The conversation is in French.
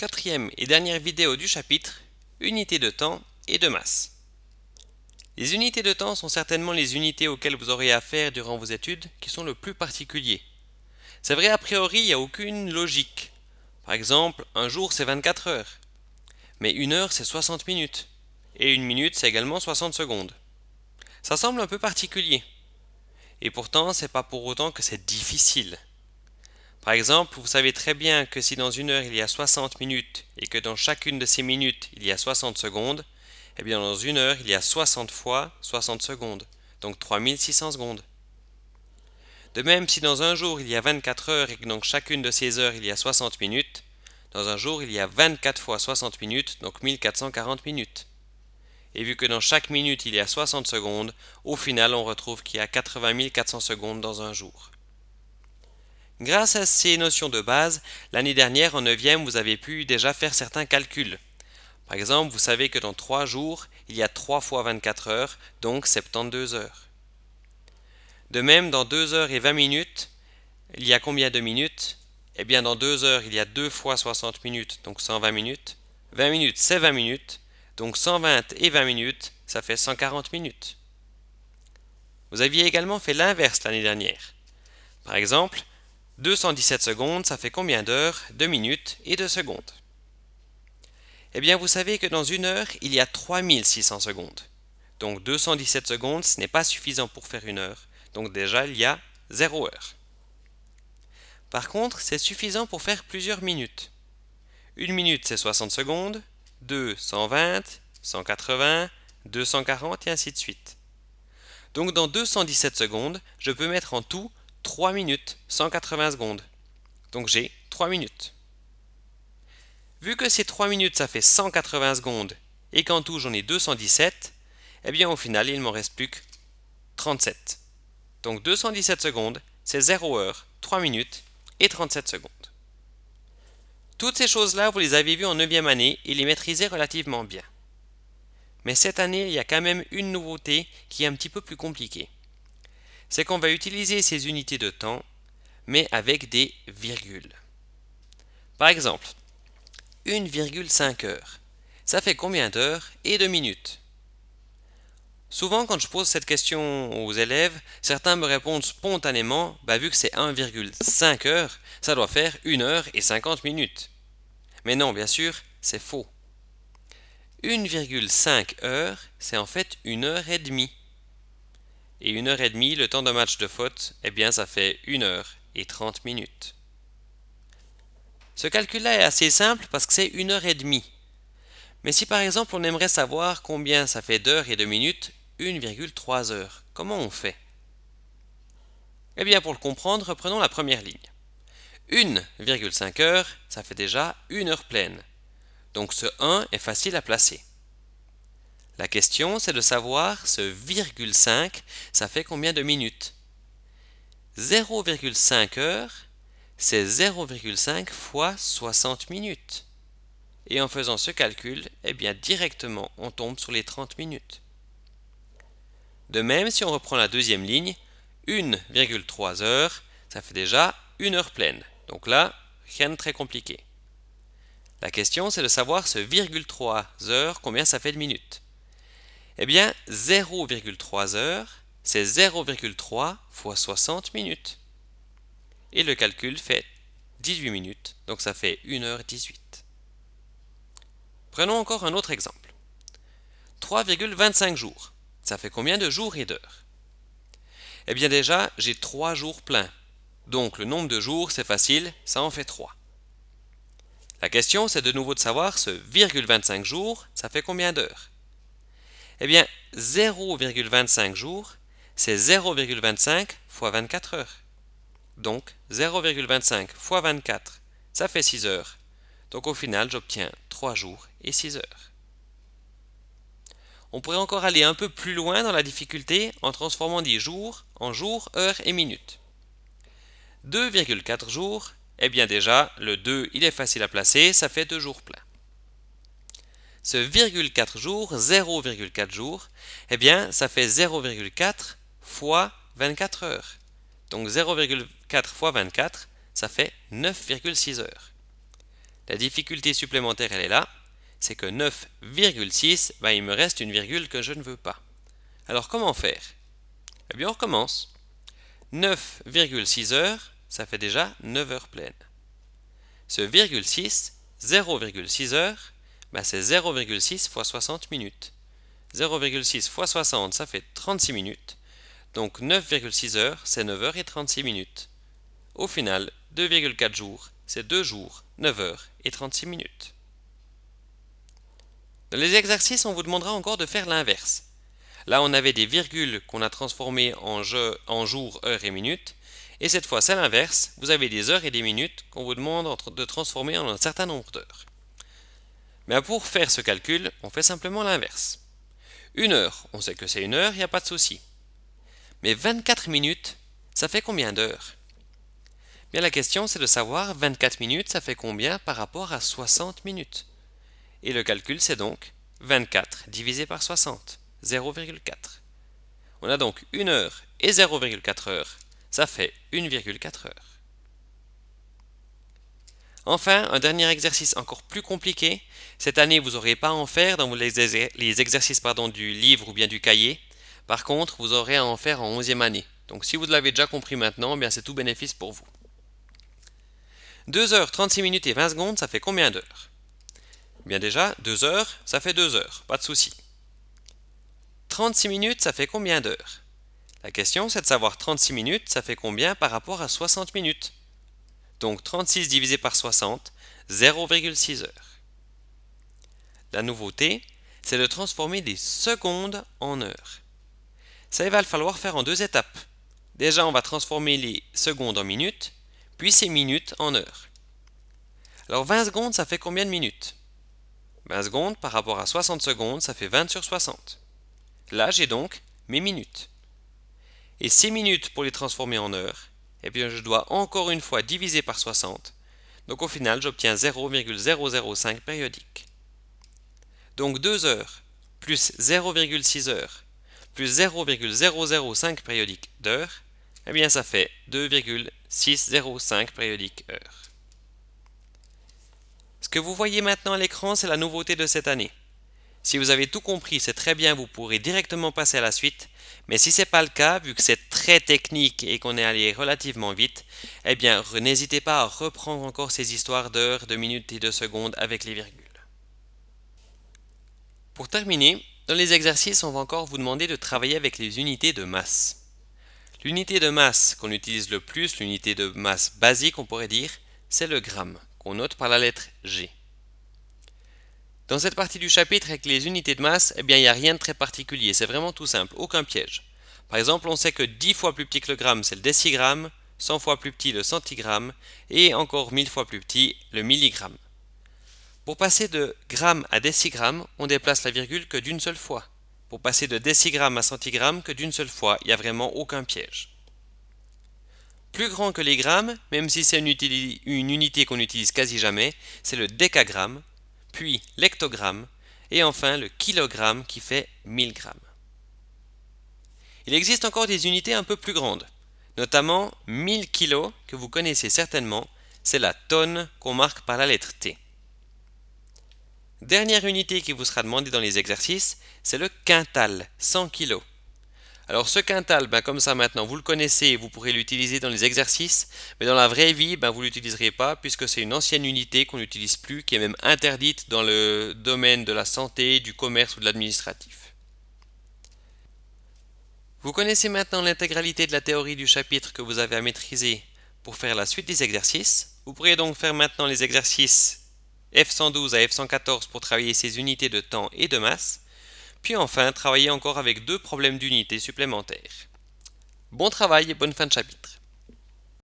quatrième et dernière vidéo du chapitre Unités de temps et de masse. Les unités de temps sont certainement les unités auxquelles vous aurez affaire durant vos études qui sont le plus particuliers. C'est vrai, a priori, il n'y a aucune logique. Par exemple, un jour c'est 24 heures, mais une heure c'est 60 minutes, et une minute c'est également 60 secondes. Ça semble un peu particulier, et pourtant c'est pas pour autant que c'est difficile. Par exemple, vous savez très bien que si dans une heure il y a 60 minutes et que dans chacune de ces minutes il y a 60 secondes, eh bien dans une heure il y a 60 fois 60 secondes, donc 3600 secondes. De même, si dans un jour il y a 24 heures et que dans chacune de ces heures il y a 60 minutes, dans un jour il y a 24 fois 60 minutes, donc 1440 minutes. Et vu que dans chaque minute il y a 60 secondes, au final on retrouve qu'il y a 80 400 secondes dans un jour. Grâce à ces notions de base, l'année dernière en 9e, vous avez pu déjà faire certains calculs. Par exemple, vous savez que dans 3 jours, il y a 3 fois 24 heures, donc 72 heures. De même, dans 2 heures et 20 minutes, il y a combien de minutes? Eh bien, dans 2 heures, il y a 2 fois 60 minutes, donc 120 minutes. 20 minutes, c'est 20 minutes, donc 120 et 20 minutes, ça fait 140 minutes. Vous aviez également fait l'inverse l'année dernière. Par exemple, 217 secondes, ça fait combien d'heures, de minutes et de secondes? Eh bien, vous savez que dans une heure, il y a 3600 secondes. Donc 217 secondes, ce n'est pas suffisant pour faire une heure. Donc déjà, il y a 0 heure. Par contre, c'est suffisant pour faire plusieurs minutes. Une minute, c'est 60 secondes, 2, 120, 180, 240 et ainsi de suite. Donc dans 217 secondes, je peux mettre en tout 3 minutes, 180 secondes. Donc j'ai 3 minutes. Vu que ces 3 minutes ça fait 180 secondes et qu'en tout j'en ai 217, eh bien au final il m'en reste plus que 37. Donc 217 secondes, c'est 0 heure, 3 minutes et 37 secondes. Toutes ces choses-là, vous les avez vues en 9e année et les maîtrisez relativement bien. Mais cette année, il y a quand même une nouveauté qui est un petit peu plus compliquée. C'est qu'on va utiliser ces unités de temps, mais avec des virgules. Par exemple, 1,5 heure. Ça fait combien d'heures et de minutes? Souvent, quand je pose cette question aux élèves, certains me répondent spontanément, vu que c'est 1,5 heure, ça doit faire 1 heure et 50 minutes. Mais non, bien sûr, c'est faux. 1,5 heure, c'est en fait 1 heure et demie. Et 1 heure et demie, le temps d'un match de foot, eh bien ça fait 1 heure et 30 minutes. Ce calcul-là est assez simple parce que c'est 1 heure et demie. Mais si par exemple on aimerait savoir combien ça fait d'heures et de minutes, 1,3 heures, comment on fait? Eh bien pour le comprendre, reprenons la première ligne. 1,5 heure, ça fait déjà 1 heure pleine. Donc ce 1 est facile à placer. La question c'est de savoir ce virgule 5, ça fait combien de minutes? 0,5 heure, c'est 0,5 fois 60 minutes. Et en faisant ce calcul, eh bien directement on tombe sur les 30 minutes. De même, si on reprend la deuxième ligne, 1,3 heures, ça fait déjà 1 heure pleine. Donc là, rien de très compliqué. La question, c'est de savoir ce 0,3 heures, combien ça fait de minutes. Eh bien, 0,3 heures, c'est 0,3 fois 60 minutes. Et le calcul fait 18 minutes, donc ça fait 1h18. Prenons encore un autre exemple. 3,25 jours. Ça fait combien de jours et d'heures? Eh bien déjà, j'ai 3 jours pleins. Donc le nombre de jours, c'est facile, ça en fait 3. La question, c'est de nouveau de savoir ce 0,25 jours, ça fait combien d'heures? Eh bien, 0,25 jours, c'est 0,25 fois 24 heures. Donc 0,25 fois 24, ça fait 6 heures. Donc au final, j'obtiens 3 jours et 6 heures. On pourrait encore aller un peu plus loin dans la difficulté en transformant des jours en jours, heures et minutes. 2,4 jours, eh bien déjà, le 2, il est facile à placer, ça fait 2 jours pleins. Ce 0,4 jours, 0,4 jours, eh bien, ça fait 0,4 fois 24 heures. Donc 0,4 fois 24, ça fait 9,6 heures. La difficulté supplémentaire, elle est là, c'est que 9,6, il me reste une virgule que je ne veux pas. Alors comment faire? Eh bien on recommence. 9,6 heures, ça fait déjà 9 heures pleines. Ce virgule 6, 0,6 heures, c'est 0,6 fois 60 minutes. 0,6 fois 60, ça fait 36 minutes. Donc 9,6 heures, c'est 9 heures et 36 minutes. Au final, 2,4 jours, c'est 2 jours, 9 heures et 36 minutes. Dans les exercices, on vous demandera encore de faire l'inverse. Là, on avait des virgules qu'on a transformées en jours, heures et minutes. Et cette fois, c'est l'inverse. Vous avez des heures et des minutes qu'on vous demande de transformer en un certain nombre d'heures. Mais pour faire ce calcul, on fait simplement l'inverse. Une heure, on sait que c'est une heure, il n'y a pas de souci. Mais 24 minutes, ça fait combien d'heures? Bien, la question, c'est de savoir 24 minutes, ça fait combien par rapport à 60 minutes? Et le calcul, c'est donc 24 divisé par 60, 0,4. On a donc 1 heure et 0,4 heures, ça fait 1,4 heures. Enfin, un dernier exercice encore plus compliqué. Cette année, vous n'aurez pas à en faire dans les exercices du livre ou bien du cahier. Par contre, vous aurez à en faire en 11e année. Donc si vous l'avez déjà compris maintenant, bien c'est tout bénéfice pour vous. 2 heures, 36 minutes et 20 secondes, ça fait combien d'heures? Bien déjà, 2 heures, ça fait 2 heures, pas de souci. 36 minutes, ça fait combien d'heures? La question, c'est de savoir 36 minutes, ça fait combien par rapport à 60 minutes? Donc 36 divisé par 60, 0,6 heures. La nouveauté, c'est de transformer des secondes en heures. Ça, il va falloir faire en 2 étapes. Déjà, on va transformer les secondes en minutes, puis ces minutes en heures. Alors 20 secondes, ça fait combien de minutes? 20 secondes par rapport à 60 secondes, ça fait 20 sur 60. Là, j'ai donc mes minutes. Et ces minutes, pour les transformer en heures, eh bien, je dois encore une fois diviser par 60. Donc au final, j'obtiens 0,005 périodiques. Donc 2 heures plus 0,6 heures plus 0,005 périodiques d'heures, eh bien ça fait 2,605 périodiques heures. Ce que vous voyez maintenant à l'écran, c'est la nouveauté de cette année. Si vous avez tout compris, c'est très bien, vous pourrez directement passer à la suite. Mais si ce n'est pas le cas, vu que c'est très technique et qu'on est allé relativement vite, eh bien n'hésitez pas à reprendre encore ces histoires d'heures, de minutes et de secondes avec les virgules. Pour terminer, dans les exercices, on va encore vous demander de travailler avec les unités de masse. L'unité de masse qu'on utilise le plus, l'unité de masse basique on pourrait dire, c'est le gramme, qu'on note par la lettre G. Dans cette partie du chapitre avec les unités de masse, eh bien il n'y a rien de très particulier, c'est vraiment tout simple, aucun piège. Par exemple, on sait que 10 fois plus petit que le gramme, c'est le décigramme, 100 fois plus petit le centigramme, et encore 1000 fois plus petit le milligramme. Pour passer de gramme à décigramme, on déplace la virgule que d'une seule fois. Pour passer de décigramme à centigramme que d'une seule fois, il n'y a vraiment aucun piège. Plus grand que les grammes, même si c'est une unité qu'on n'utilise quasi jamais, c'est le décagramme, puis l'hectogramme, et enfin le kilogramme qui fait 1000 grammes. Il existe encore des unités un peu plus grandes, notamment 1000 kg que vous connaissez certainement, c'est la tonne qu'on marque par la lettre T. Dernière unité qui vous sera demandée dans les exercices, c'est le quintal, 100 kg. Alors ce quintal, comme ça maintenant vous le connaissez, vous pourrez l'utiliser dans les exercices, mais dans la vraie vie, vous ne l'utiliserez pas puisque c'est une ancienne unité qu'on n'utilise plus, qui est même interdite dans le domaine de la santé, du commerce ou de l'administratif. Vous connaissez maintenant l'intégralité de la théorie du chapitre que vous avez à maîtriser pour faire la suite des exercices. Vous pourrez donc faire maintenant les exercices F112 à F114 pour travailler ces unités de temps et de masse, puis enfin travailler encore avec 2 problèmes d'unités supplémentaires. Bon travail et bonne fin de chapitre.